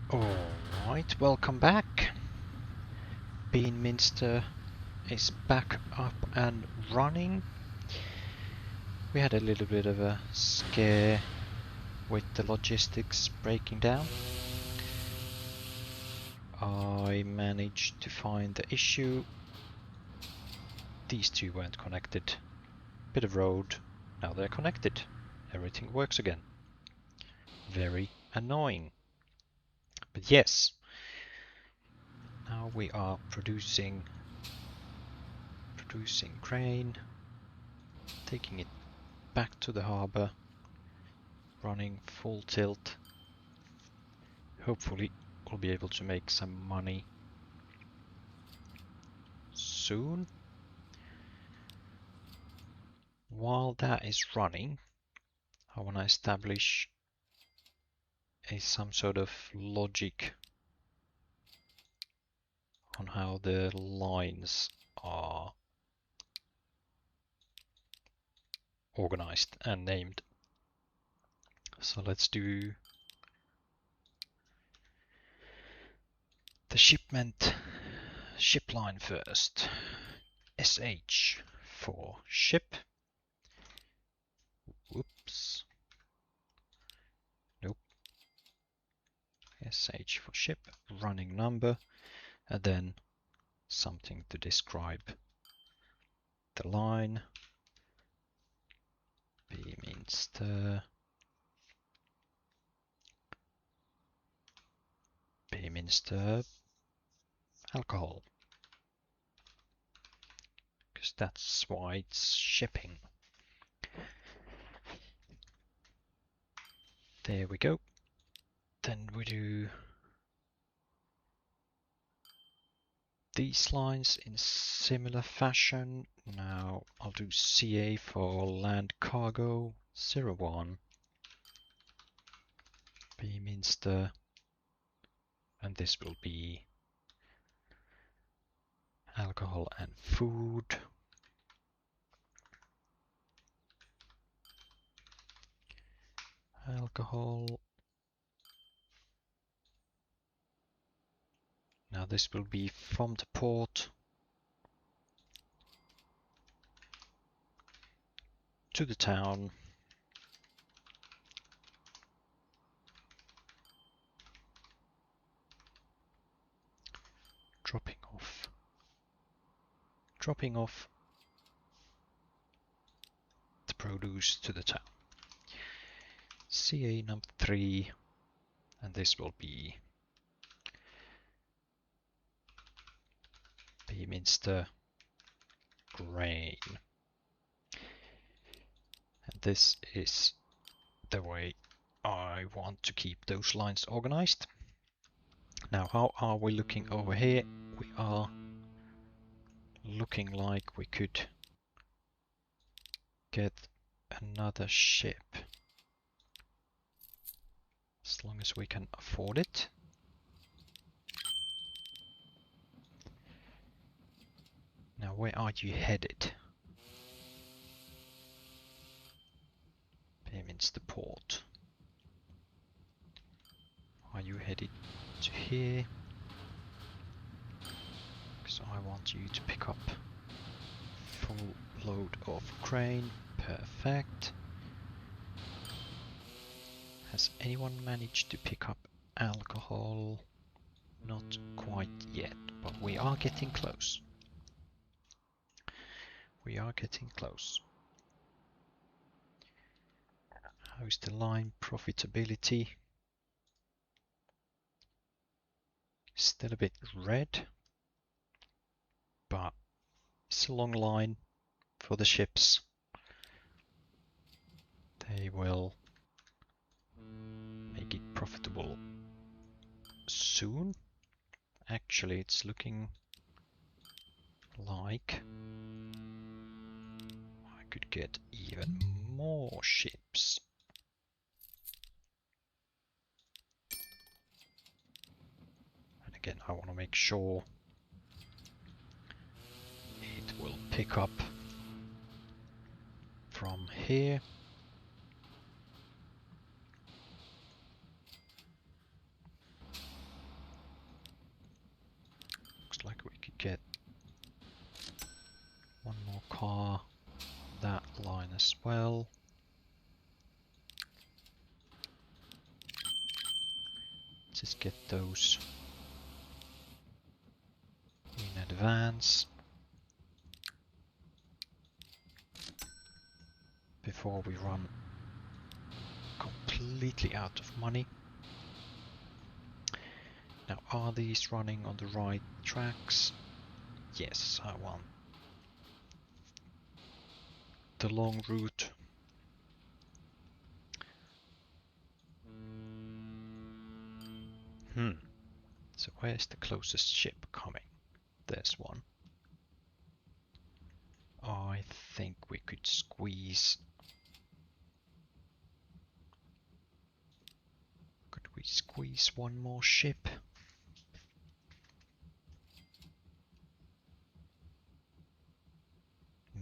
Alright, welcome back. Beanminster is back up and running. We had a little bit of a scare with the logistics breaking down. I managed to find the issue. These two weren't connected. Bit of road, now they're connected. Everything works again. Very annoying. But yes, now we are producing grain, taking it back to the harbor, running full tilt. Hopefully we'll be able to make some money soon. While that is running, I want to establish some sort of logic on how the lines are organized and named. So let's do the ship line first. SH for ship. Whoops. Nope. SH for ship, running number, and then something to describe the line. Beeminster alcohol, because that's why it's shipping. There we go. Then we do these lines in similar fashion. Now I'll do CA for land cargo 01 Beeminster, and this will be alcohol and food. Alcohol. Now this will be from the port to the town. Dropping off the produce to the town. CA number 3, and this will be Beeminster grain. And this is the way I want to keep those lines organized. Now, how are we looking over here? We are looking like we could get another ship, as long as we can afford it. Now, where are you headed? Beeminster port. Are you headed to here? Because I want you to pick up full load of grain. Perfect. Has anyone managed to pick up alcohol? Not quite yet, but we are getting close. We are getting close. How's the line profitability? Still a bit red, but it's a long line for the ships. They will make it profitable soon. Actually, it's looking like I could get even more ships. And again, I want to make sure it will pick up from here. get one more car, that line as well. Just get those in advance before we run completely out of money. Now, are these running on the right tracks? Yes, I want the long route. So where's the closest ship coming? There's one. I think we could squeeze. Could we squeeze one more ship?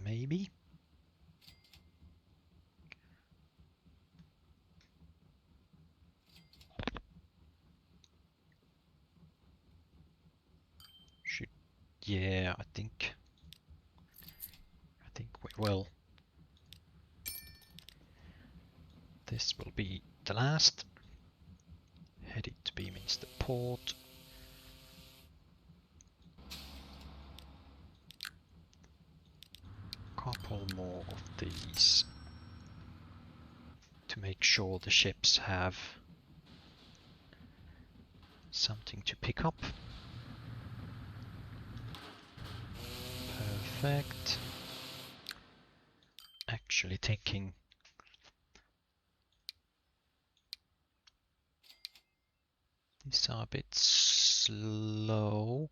Maybe? Should, yeah, I think we will. This will be the last. Headed to Beaminster Port. Couple more of these to make sure the ships have something to pick up. Perfect. Actually thinking these are a bit slow.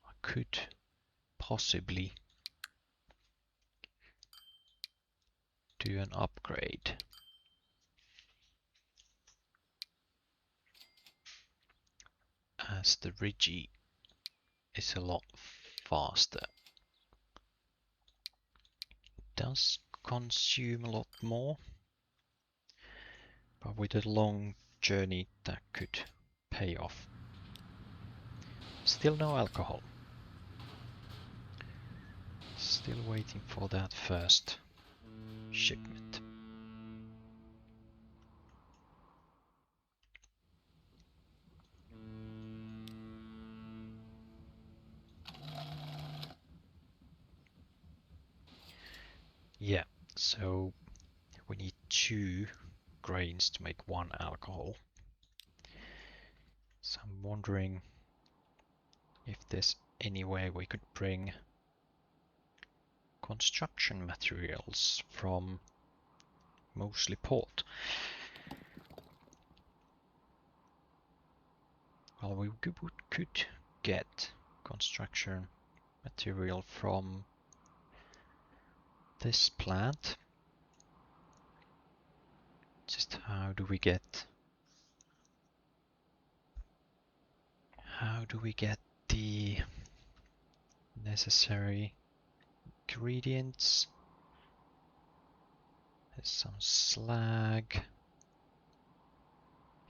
I could possibly do an upgrade. As the Rigi is a lot faster. It does consume a lot more, but with a long journey that could pay off. Still no alcohol. Still waiting for that first shipment. Yeah, so we need 2 grains to make 1 alcohol. So I'm wondering if there's any way we could bring construction materials from mostly port. Well, we could get construction material from this plant. Just how do we get the necessary ingredients? There's some slag.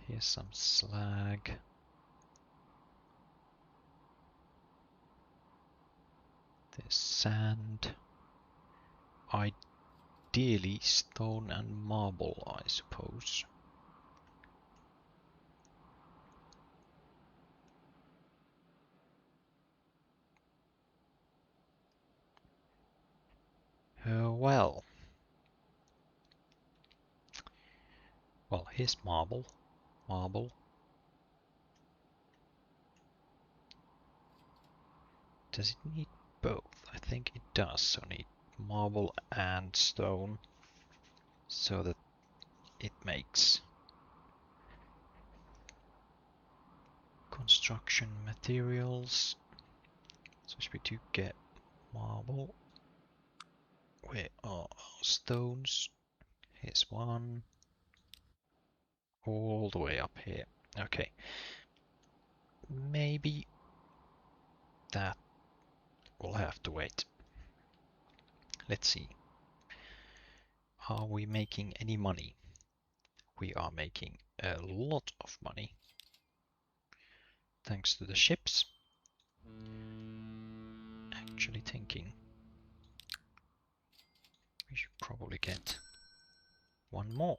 Here's some slag. There's sand. Ideally stone and marble, I suppose. Well, here's marble. Does it need both? I think it does. So need marble and stone, so that it makes construction materials. So we do get marble. Where are our stones? Here's one. All the way up here. Okay. Maybe that will have to wait. Let's see. Are we making any money? We are making a lot of money. thanks to the ships. Actually thinking we should probably get one more.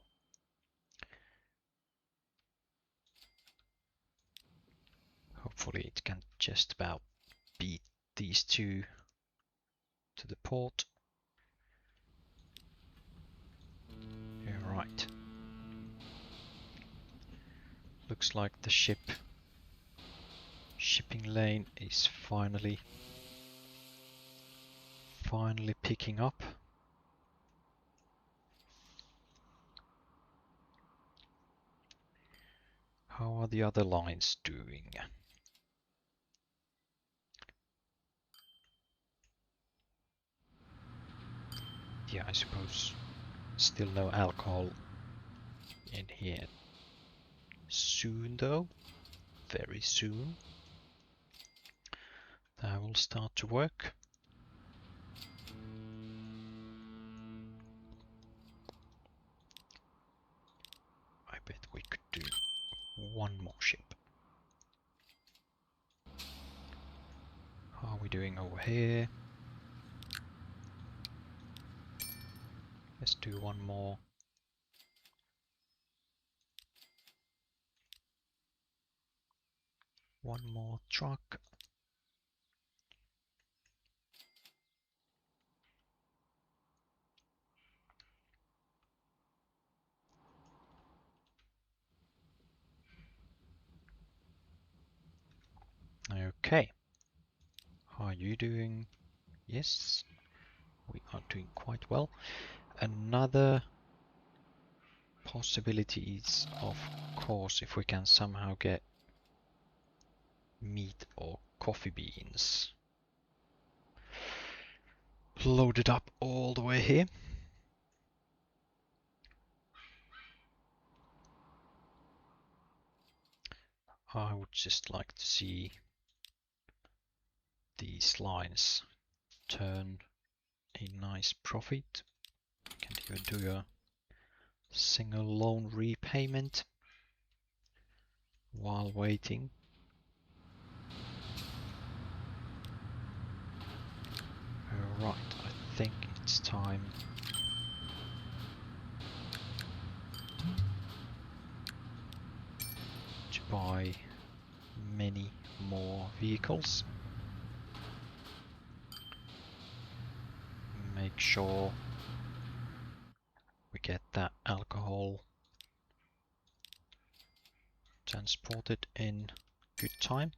Hopefully it can just about beat these two to the port. Yeah, right. Looks like the shipping lane is finally picking up. How are the other lines doing? Yeah, I suppose still no alcohol in here. Soon though, very soon, that will start to work. I bet we could do one more ship. How are we doing over here? Let's do one more. One more truck. Okay. How are you doing? Yes, we are doing quite well. Another possibility is, of course, if we can somehow get meat or coffee beans loaded up all the way here. I would just like to see these lines turn a nice profit. Can't even do a single loan repayment while waiting. Alright, I think it's time to buy many more vehicles. Make sure we get that alcohol transported in good time.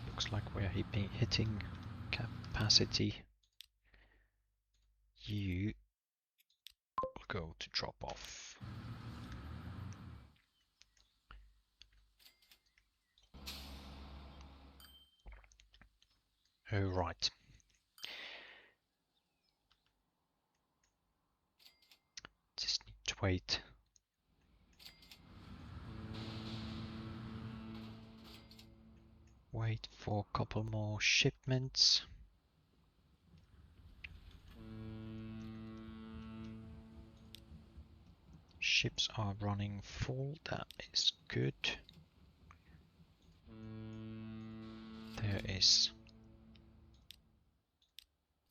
Looks like we're hitting capacity. You will go to drop off. Oh, right. Just need to wait. Wait for a couple more shipments. Ships are running full, that is good. There is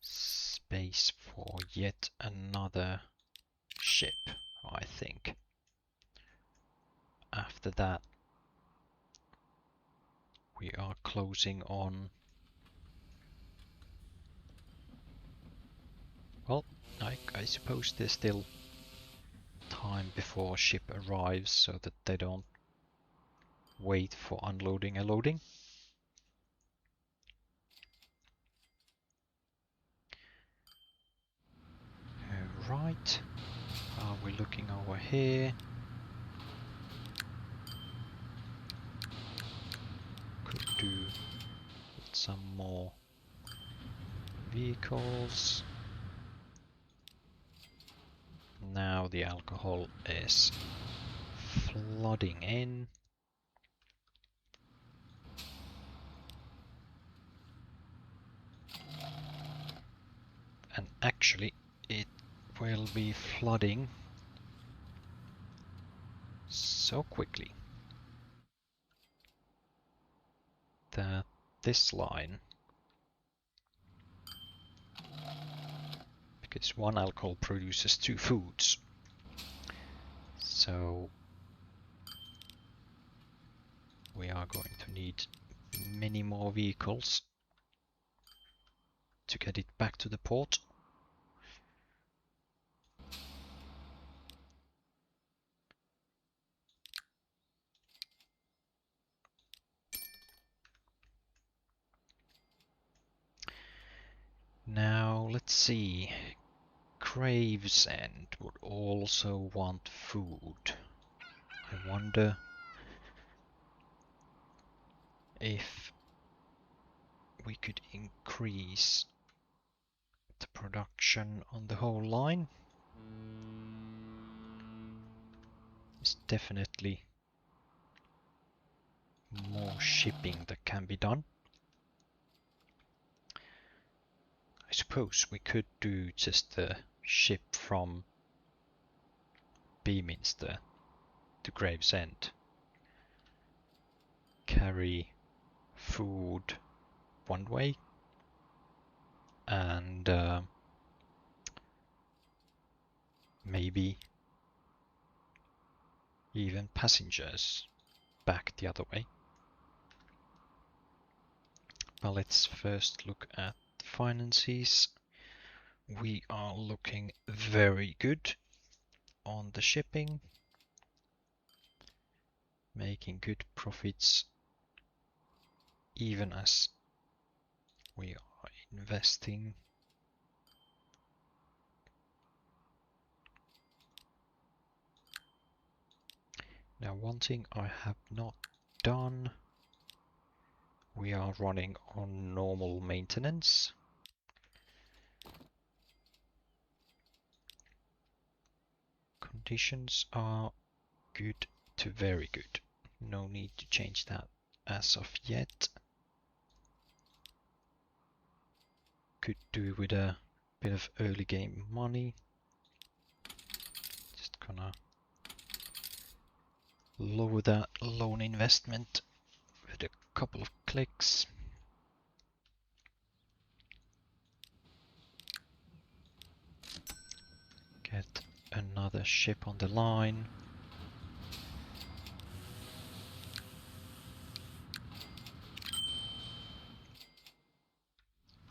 space for yet another ship, I think. After that, we are closing on... Well, I suppose there's still time before ship arrives so that they don't wait for unloading and loading. Right, are we looking over here? Could do with some more vehicles. Now the alcohol is flooding in. And actually it will be flooding so quickly that this line, because one alcohol produces two foods, so we are going to need many more vehicles to get it back to the port. Now let's see. Gravesend would also want food. I wonder if we could increase the production on the whole line. There's definitely more shipping that can be done. I suppose we could do just the ship from Beaminster to Gravesend. Carry food one way and maybe even passengers back the other way. But let's first look at finances. We are looking very good on the shipping, making good profits even as we are investing. Now, one thing I have not done, we are running on normal maintenance. Conditions are good to very good. No need to change that as of yet. Could do with a bit of early game money. Just gonna lower that loan investment with a couple of clicks. Get another ship on the line.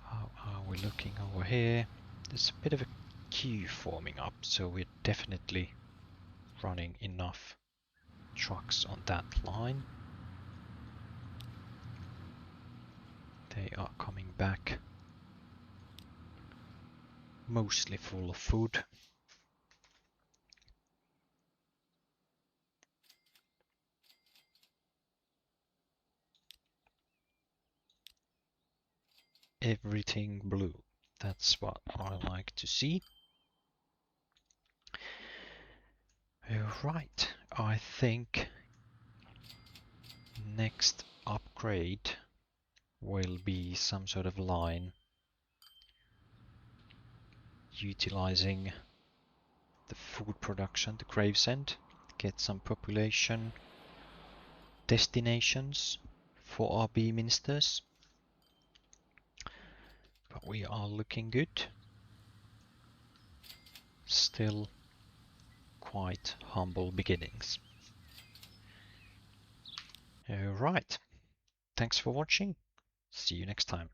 How are we looking over here? There's a bit of a queue forming up, so we're definitely running enough trucks on that line. They are coming back mostly full of food. Everything blue. That's what I like to see. Right, I think next upgrade will be some sort of line utilizing the food production, the Gravesend, get some population destinations for our Beaminsters. But we are looking good. Still quite humble beginnings. Alright, thanks for watching. See you next time.